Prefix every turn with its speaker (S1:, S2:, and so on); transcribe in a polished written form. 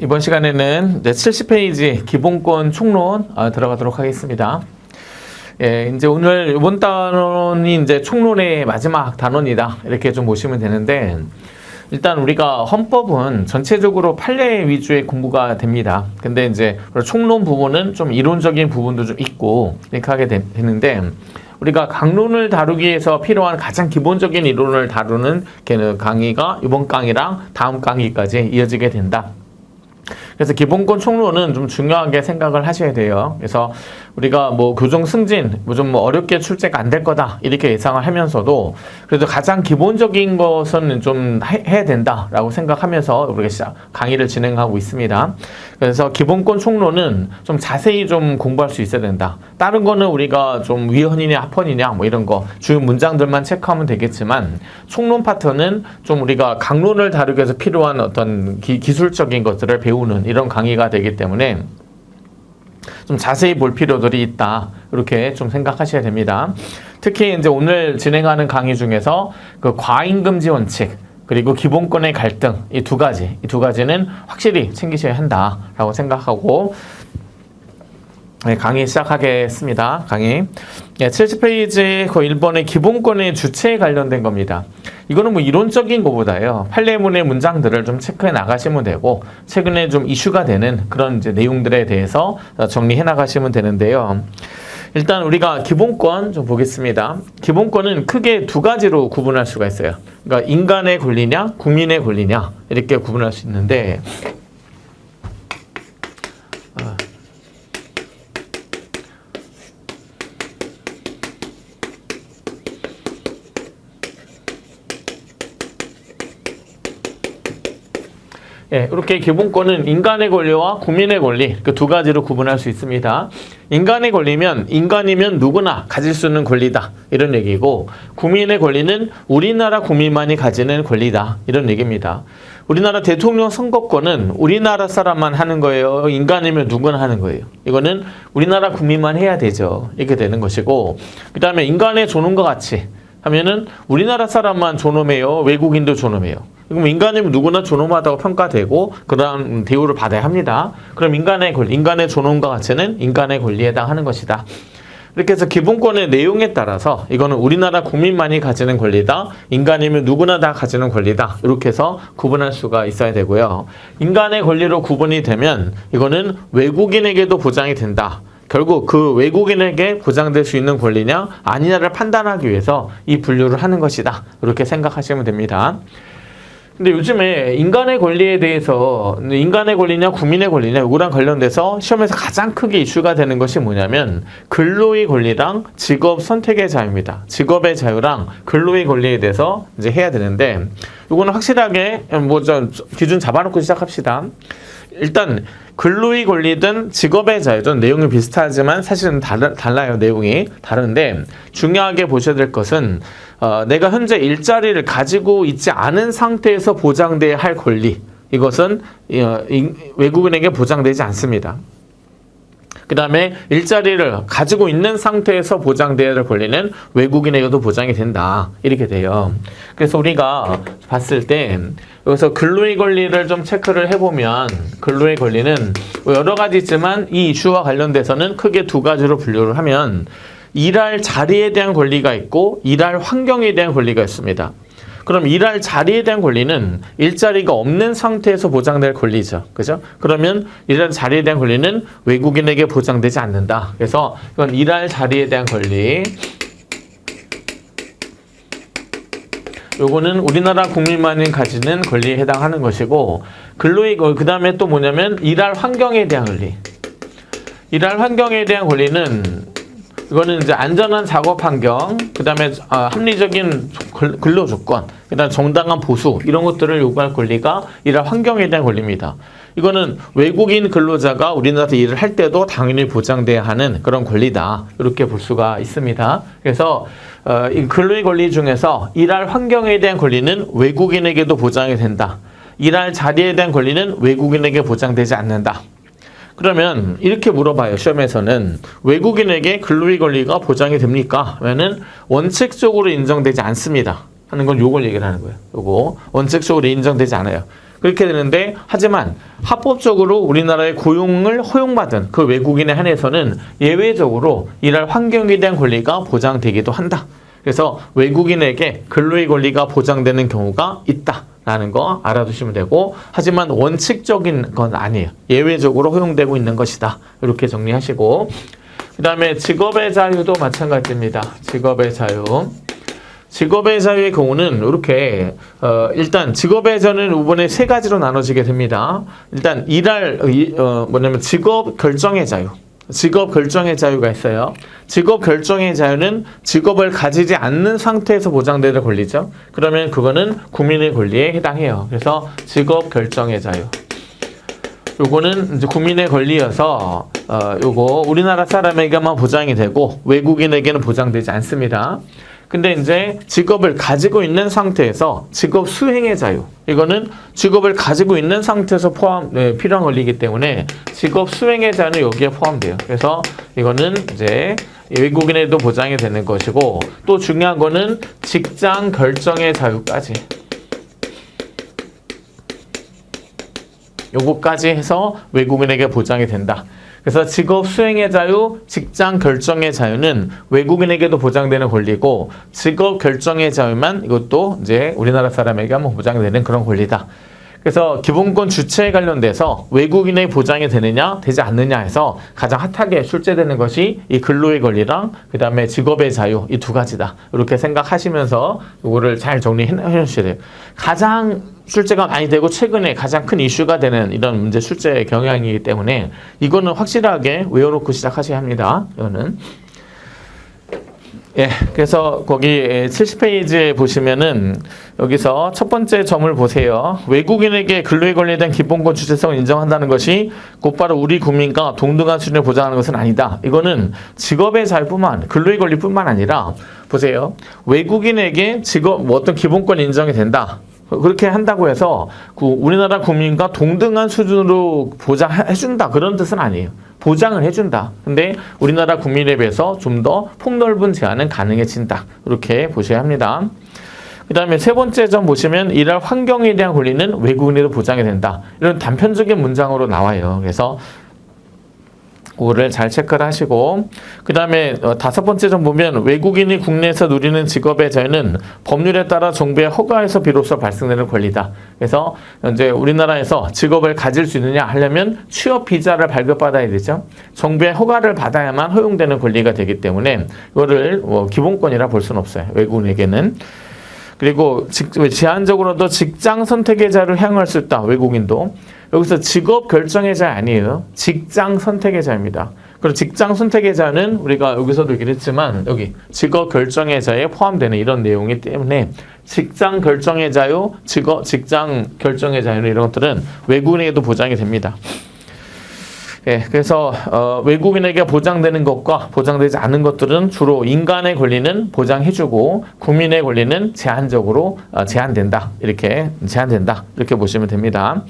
S1: 이번 시간에는 이제 70페이지 기본권 총론 들어가도록 하겠습니다. 예, 이제 오늘 이번 단원이 이제 총론의 마지막 단원이다. 이렇게 좀 보시면 되는데, 일단 우리가 헌법은 전체적으로 판례 위주의 공부가 됩니다. 근데 이제 총론 부분은 좀 이론적인 부분도 좀 있고, 이렇게 하게 되는데, 우리가 강론을 다루기 위해서 필요한 가장 기본적인 이론을 다루는 강의가 이번 강의랑 다음 강의까지 이어지게 된다. 그래서 기본권 총론은 좀 중요하게 생각을 하셔야 돼요. 그래서 우리가 뭐 교정 승진, 좀 어렵게 출제가 안 될 거다 이렇게 예상을 하면서도 그래도 가장 기본적인 것은 좀 해야 된다라고 생각하면서 우리가 강의를 진행하고 있습니다. 그래서 기본권 총론은 좀 자세히 좀 공부할 수 있어야 된다. 다른 거는 우리가 좀 위헌이냐 합헌이냐 뭐 이런 거 주요 문장들만 체크하면 되겠지만, 총론 파트는 좀 우리가 강론을 다루기 위해서 필요한 어떤 기술적인 것들을 배우는 이런 강의가 되기 때문에 좀 자세히 볼 필요들이 있다. 이렇게 좀 생각하셔야 됩니다. 특히 이제 오늘 진행하는 강의 중에서 그 과잉금지 원칙 그리고 기본권의 갈등 이 두 가지는 확실히 챙기셔야 한다라고 생각하고 강의 시작하겠습니다. 강의 70페이지 그 1번의 기본권의 주체에 관련된 겁니다. 이거는 뭐 이론적인 것보다요, 판례문의 문장들을 좀 체크해 나가시면 되고, 최근에 좀 이슈가 되는 그런 이제 내용들에 대해서 정리해 나가시면 되는데요. 일단 우리가 기본권 좀 보겠습니다. 기본권은 크게 두 가지로 구분할 수가 있어요. 그러니까 인간의 권리냐, 국민의 권리냐 이렇게 구분할 수 있는데, 예, 이렇게 기본권은 인간의 권리와 국민의 권리 그 두 가지로 구분할 수 있습니다. 인간의 권리면 인간이면 누구나 가질 수 있는 권리다 이런 얘기고, 국민의 권리는 우리나라 국민만이 가지는 권리다 이런 얘기입니다. 우리나라 대통령 선거권은 우리나라 사람만 하는 거예요? 인간이면 누구나 하는 거예요? 이거는 우리나라 국민만 해야 되죠. 이렇게 되는 것이고, 그 다음에 인간의 존엄과 가치 하면은 우리나라 사람만 존엄해요? 외국인도 존엄해요? 그럼 인간이면 누구나 존엄하다고 평가되고 그런 대우를 받아야 합니다. 그럼 인간의 존엄과 가치는 인간의 권리에 해당하는 것이다. 이렇게 해서 기본권의 내용에 따라서 이거는 우리나라 국민만이 가지는 권리다, 인간이면 누구나 다 가지는 권리다, 이렇게 해서 구분할 수가 있어야 되고요. 인간의 권리로 구분이 되면 이거는 외국인에게도 보장이 된다. 결국 그 외국인에게 보장될 수 있는 권리냐 아니냐를 판단하기 위해서 이 분류를 하는 것이다. 이렇게 생각하시면 됩니다. 근데 요즘에 인간의 권리에 대해서 인간의 권리냐 국민의 권리냐 이거랑 관련돼서 시험에서 가장 크게 이슈가 되는 것이 뭐냐면 근로의 권리랑 직업 선택의 자유입니다. 직업의 자유랑 근로의 권리에 대해서 이제 해야 되는데, 이거는 확실하게 뭐 좀 기준 잡아놓고 시작합시다. 일단 근로의 권리든 직업의 자유든 내용이 비슷하지만 사실은 달라요. 내용이 다른데, 중요하게 보셔야 될 것은 내가 현재 일자리를 가지고 있지 않은 상태에서 보장돼야 할 권리, 이것은 외국인에게 보장되지 않습니다. 그 다음에 일자리를 가지고 있는 상태에서 보장돼야 할 권리는 외국인에게도 보장이 된다. 이렇게 돼요. 그래서 우리가 봤을 때 여기서 근로의 권리를 좀 체크를 해보면, 근로의 권리는 여러 가지 있지만 이 이슈와 관련돼서는 크게 두 가지로 분류를 하면 일할 자리에 대한 권리가 있고 일할 환경에 대한 권리가 있습니다. 그럼 일할 자리에 대한 권리는 일자리가 없는 상태에서 보장될 권리죠. 그죠? 그러면 일할 자리에 대한 권리는 외국인에게 보장되지 않는다. 그래서 이건 일할 자리에 대한 권리. 요거는 우리나라 국민만이 가지는 권리에 해당하는 것이고, 그 다음에 또 뭐냐면 일할 환경에 대한 권리. 일할 환경에 대한 권리는 이거는 이제 안전한 작업 환경, 그 다음에 합리적인 근로 조건, 그 다음에 정당한 보수 이런 것들을 요구할 권리가 일할 환경에 대한 권리입니다. 이거는 외국인 근로자가 우리나라에서 일을 할 때도 당연히 보장돼야 하는 그런 권리다. 이렇게 볼 수가 있습니다. 그래서 이 근로의 권리 중에서 일할 환경에 대한 권리는 외국인에게도 보장이 된다. 일할 자리에 대한 권리는 외국인에게 보장되지 않는다. 그러면 이렇게 물어봐요. 시험에서는 외국인에게 근로의 권리가 보장이 됩니까? 하면은 원칙적으로 인정되지 않습니다 하는 건 요걸 얘기를 하는 거예요. 요거 원칙적으로 인정되지 않아요. 그렇게 되는데 하지만 합법적으로 우리나라의 고용을 허용받은 그 외국인에 한해서는 예외적으로 일할 환경에 대한 권리가 보장되기도 한다. 그래서 외국인에게 근로의 권리가 보장되는 경우가 있다라는 거 알아두시면 되고 하지만 원칙적인 건 아니에요. 예외적으로 허용되고 있는 것이다. 이렇게 정리하시고 그 다음에 직업의 자유도 마찬가지입니다. 직업의 자유. 직업의 자유의 경우는 이렇게 일단 직업의 자유는 이번에 세 가지로 나눠지게 됩니다. 일단 뭐냐면 직업 결정의 자유. 직업 결정의 자유가 있어요. 직업 결정의 자유는 직업을 가지지 않는 상태에서 보장되는 권리죠. 그러면 그거는 국민의 권리에 해당해요. 그래서 직업 결정의 자유. 요거는 이제 국민의 권리여서 요거 우리나라 사람에게만 보장이 되고 외국인에게는 보장되지 않습니다. 근데 이제 직업을 가지고 있는 상태에서 직업 수행의 자유. 이거는 직업을 가지고 있는 상태에서 필요한 권리이기 때문에 직업 수행의 자유는 여기에 포함돼요. 그래서 이거는 이제 외국인에도 보장이 되는 것이고 또 중요한 거는 직장 결정의 자유까지. 요거까지 해서 외국인에게 보장이 된다. 그래서 직업 수행의 자유, 직장 결정의 자유는 외국인에게도 보장되는 권리고 직업 결정의 자유만 이것도 이제 우리나라 사람에게 한번 보장되는 그런 권리다. 그래서 기본권 주체에 관련돼서 외국인의 보장이 되느냐 되지 않느냐 해서 가장 핫하게 출제되는 것이 이 근로의 권리랑 그 다음에 직업의 자유 이 두 가지다. 이렇게 생각하시면서 이거를 잘 정리해 주셔야 돼요. 가장 출제가 많이 되고 최근에 가장 큰 이슈가 되는 이런 문제 출제 경향이기 때문에 이거는 확실하게 외워놓고 시작하셔야 합니다. 이거는. 예, 그래서 거기 70페이지에 보시면은 여기서 첫 번째 점을 보세요. 외국인에게 근로의 권리에 대한 기본권 주체성을 인정한다는 것이 곧바로 우리 국민과 동등한 수준을 보장하는 것은 아니다. 이거는 직업의 자유뿐만 근로의 권리뿐만 아니라 보세요. 외국인에게 직업 어떤 기본권 인정이 된다. 그렇게 한다고 해서 우리나라 국민과 동등한 수준으로 보장해준다 그런 뜻은 아니에요. 보장을 해준다. 근데 우리나라 국민에 비해서 좀 더 폭넓은 제한은 가능해진다. 이렇게 보셔야 합니다. 그 다음에 세 번째 점 보시면 일할 환경에 대한 권리는 외국인에도 보장이 된다. 이런 단편적인 문장으로 나와요. 그래서 그거를 잘 체크를 하시고 그 다음에 다섯 번째 점 보면 외국인이 국내에서 누리는 직업의 자유는 법률에 따라 정부의 허가에서 비로소 발생되는 권리다. 그래서 이제 우리나라에서 직업을 가질 수 있느냐 하려면 취업 비자를 발급받아야 되죠. 정부의 허가를 받아야만 허용되는 권리가 되기 때문에 이거를 기본권이라 볼 수는 없어요. 외국인에게는. 그리고 제한적으로도 직장 선택의 자유를 향유할 수 있다. 외국인도. 여기서 직업 결정의 자유 아니에요. 직장 선택의 자유입니다. 그리고 직장 선택의 자유는 우리가 여기서도 얘기를 했지만 여기 직업 결정의 자유에 포함되는 이런 내용이기 때문에 직장 결정의 자유, 직장 결정의 자유는 이런 것들은 외국인에게도 보장이 됩니다. 예, 그래서 외국인에게 보장되는 것과 보장되지 않은 것들은 주로 인간의 권리는 보장해주고 국민의 권리는 제한적으로 제한된다. 이렇게 보시면 됩니다.